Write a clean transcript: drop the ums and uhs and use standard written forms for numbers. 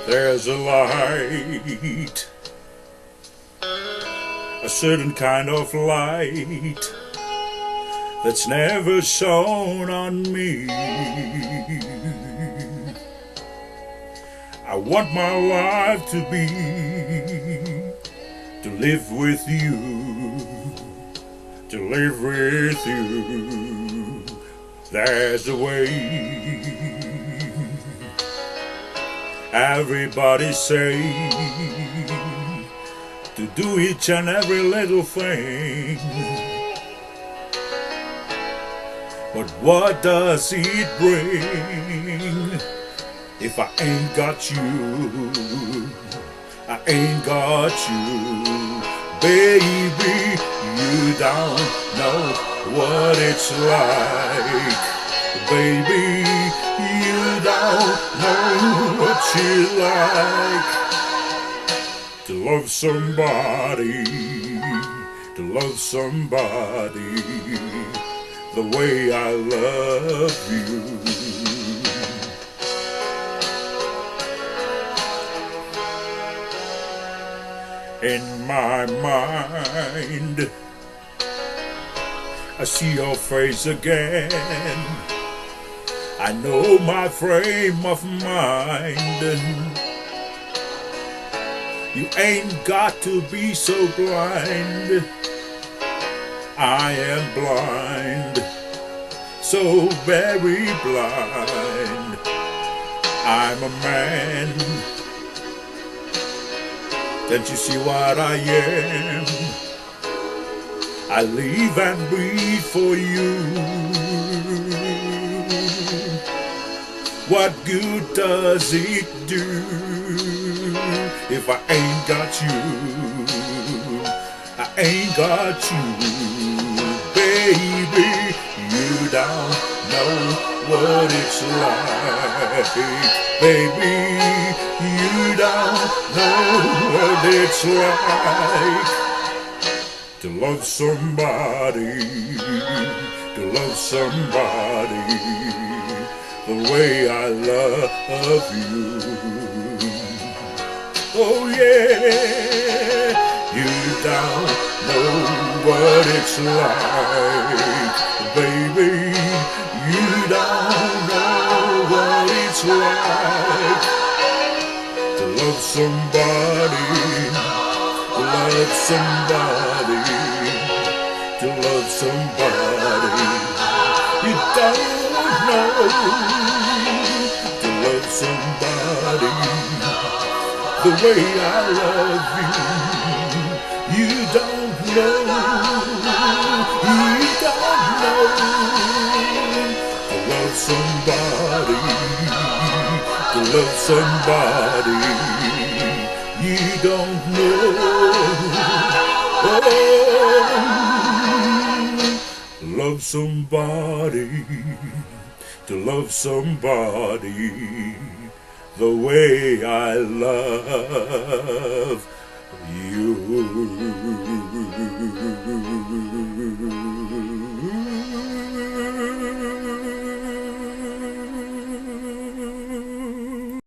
There's a light, a certain kind of light that's never shone on me. I want my life to live with you, to live with you. There's a way. Everybody say to do each and every little thing, but what does it bring if I ain't got you? I ain't got you, baby. You don't know what it's like, baby. You don't know what you like to love somebody, to love somebody the way I love you. In my mind, I see your face again. I know my frame of mind. You ain't got to be so blind. I am blind, so very blind. I'm a man. Can't you see what I am? I live and breathe for you. What good does it do if I ain't got you? I ain't got you, baby. You don't know what it's like, baby. You don't know what it's like to love somebody, to love somebody the way I love you. Oh yeah, you don't know what it's like, baby. You don't know what it's like to love somebody, to love somebody, to love somebody. You don't know to love somebody the way I love you. You don't know, you don't know to love somebody, to love somebody. You don't know. Oh, love somebody, to love somebody the way I love you.